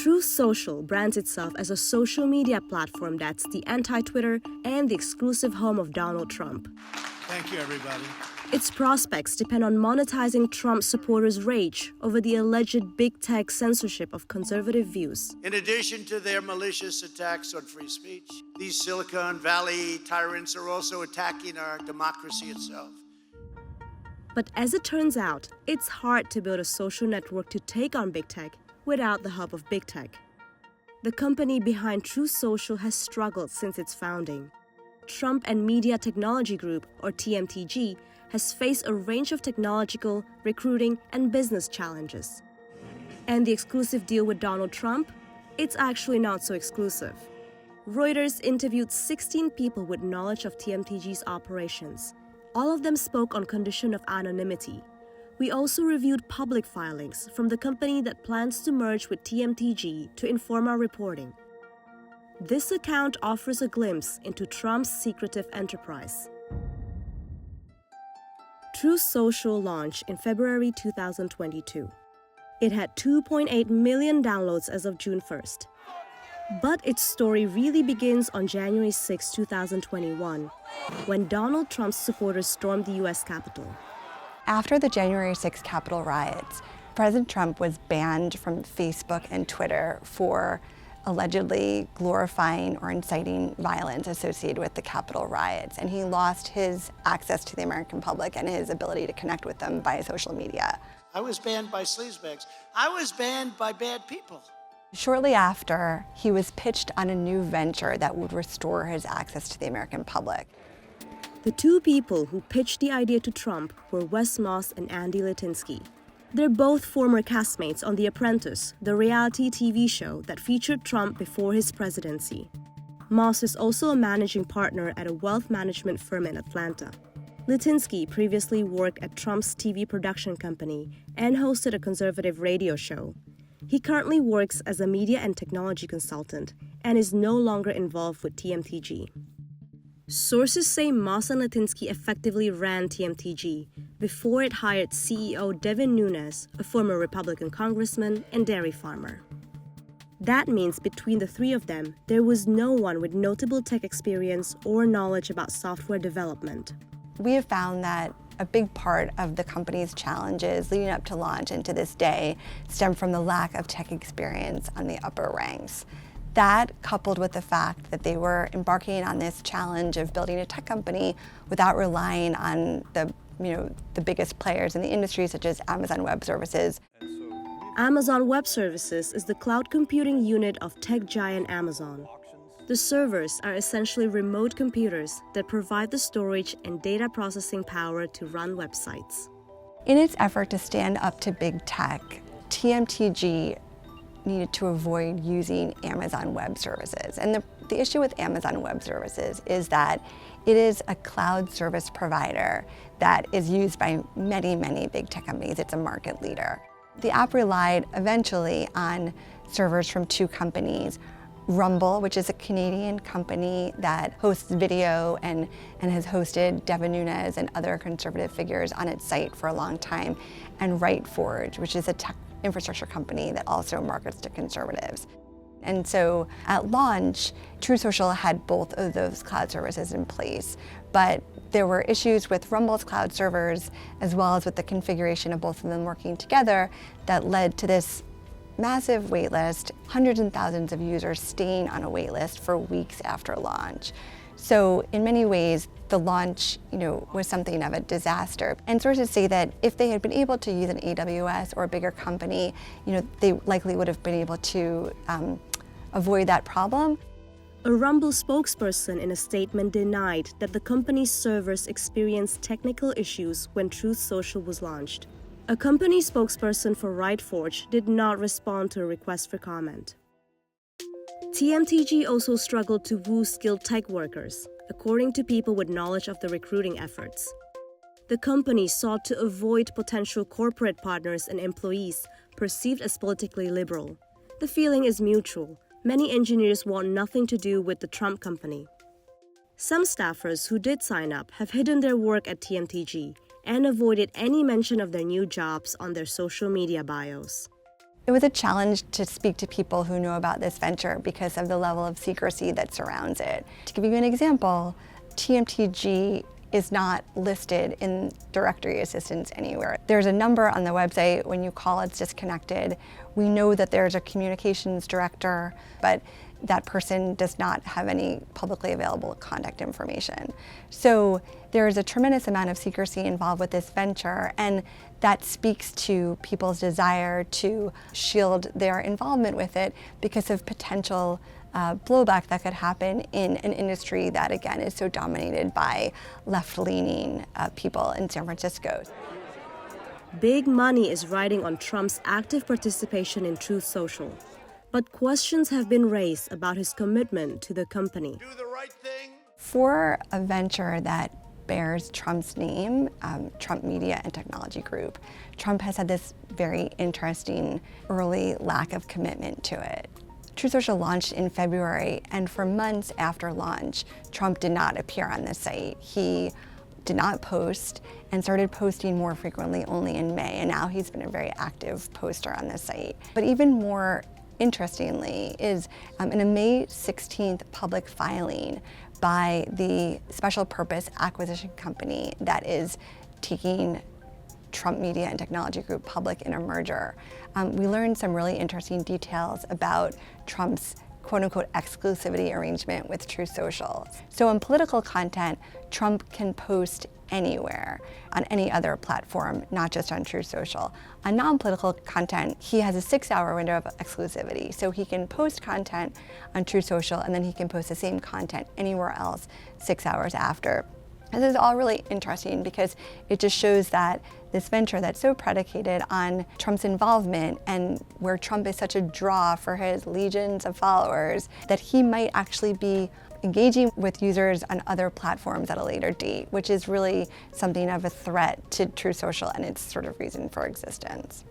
Truth Social brands itself as a social media platform that's the anti-Twitter and the exclusive home of Donald Trump. Thank you, everybody. Its prospects depend on monetizing Trump supporters' rage over the alleged big tech censorship of conservative views. In addition to their malicious attacks on free speech, these Silicon Valley tyrants are also attacking our democracy itself. But as it turns out, it's hard to build a social network to take on big tech without the help of big tech. The company behind Truth Social has struggled since its founding. Trump and Media Technology Group, or TMTG, has faced a range of technological, recruiting, and business challenges. And the exclusive deal with Donald Trump? It's actually not so exclusive. Reuters interviewed 16 people with knowledge of TMTG's operations. All of them spoke on condition of anonymity. We also reviewed public filings from the company that plans to merge with TMTG to inform our reporting. This account offers a glimpse into Trump's secretive enterprise. Truth Social launched in February 2022. It had 2.8 million downloads as of June 1st. But its story really begins on January 6, 2021, when Donald Trump's supporters stormed the U.S. Capitol. After the January 6th Capitol riots, President Trump was banned from Facebook and Twitter for allegedly glorifying or inciting violence associated with the Capitol riots, and he lost his access to the American public and his ability to connect with them via social media. I was banned by sleazebags. I was banned by bad people. Shortly after, he was pitched on a new venture that would restore his access to the American public. The two people who pitched the idea to Trump were Wes Moss and Andy Litinsky. They're both former castmates on The Apprentice, the reality TV show that featured Trump before his presidency. Moss is also a managing partner at a wealth management firm in Atlanta. Litinsky previously worked at Trump's TV production company and hosted a conservative radio show. He currently works as a media and technology consultant and is no longer involved with TMTG. Sources say Moss and Litinsky effectively ran TMTG before it hired CEO Devin Nunes, a former Republican congressman and dairy farmer. That means between the three of them, there was no one with notable tech experience or knowledge about software development. We have found that a big part of the company's challenges leading up to launch and to this day stem from the lack of tech experience on the upper ranks. That, coupled with the fact that they were embarking on this challenge of building a tech company without relying on the biggest players in the industry, such as Amazon Web Services. Amazon Web Services is the cloud computing unit of tech giant Amazon. The servers are essentially remote computers that provide the storage and data processing power to run websites. In its effort to stand up to big tech, TMTG needed to avoid using Amazon Web Services. And the issue with Amazon Web Services is that it is a cloud service provider that is used by many, many big tech companies. It's a market leader. The app relied eventually on servers from two companies, Rumble, which is a Canadian company that hosts video and has hosted Devin Nunes and other conservative figures on its site for a long time, and RightForge, which is a tech infrastructure company that also markets to conservatives. And so at launch, Truth Social had both of those cloud services in place, but there were issues with Rumble's cloud servers as well as with the configuration of both of them working together that led to this massive waitlist, hundreds and thousands of users staying on a waitlist for weeks after launch. So in many ways, the launch, was something of a disaster. And sources say that if they had been able to use an AWS or a bigger company, they likely would have been able to avoid that problem. A Rumble spokesperson in a statement denied that the company's servers experienced technical issues when Truth Social was launched. A company spokesperson for RightForge did not respond to a request for comment. TMTG also struggled to woo skilled tech workers, according to people with knowledge of the recruiting efforts. The company sought to avoid potential corporate partners and employees perceived as politically liberal. The feeling is mutual. Many engineers want nothing to do with the Trump company. Some staffers who did sign up have hidden their work at TMTG and avoided any mention of their new jobs on their social media bios. It was a challenge to speak to people who know about this venture because of the level of secrecy that surrounds it. To give you an example, TMTG is not listed in directory assistance anywhere. There's a number on the website. When you call, it's disconnected. We know that there's a communications director, but that person does not have any publicly available contact information. So there is a tremendous amount of secrecy involved with this venture, and that speaks to people's desire to shield their involvement with it because of potential blowback that could happen in an industry that, again, is so dominated by left-leaning people in San Francisco. Big money is riding on Trump's active participation in Truth Social. But questions have been raised about his commitment to the company. Do the right thing. For a venture that bears Trump's name, Trump Media and Technology Group, Trump has had this very interesting early lack of commitment to it. Truth Social launched in February, and for months after launch, Trump did not appear on the site. He did not post and started posting more frequently only in May, and now he's been a very active poster on the site. But even more interestingly is in a May 16th public filing by the special purpose acquisition company that is taking Trump Media and Technology Group public in a merger, we learned some really interesting details about Trump's quote-unquote exclusivity arrangement with Truth Social. So in political content, Trump can post anywhere on any other platform, not just on Truth Social. On non-political content, he has a 6-hour window of exclusivity. So he can post content on Truth Social, and then he can post the same content anywhere else 6 hours after. And this is all really interesting because it just shows that this venture that's so predicated on Trump's involvement and where Trump is such a draw for his legions of followers, that he might actually be engaging with users on other platforms at a later date, which is really something of a threat to Truth Social and its sort of reason for existence.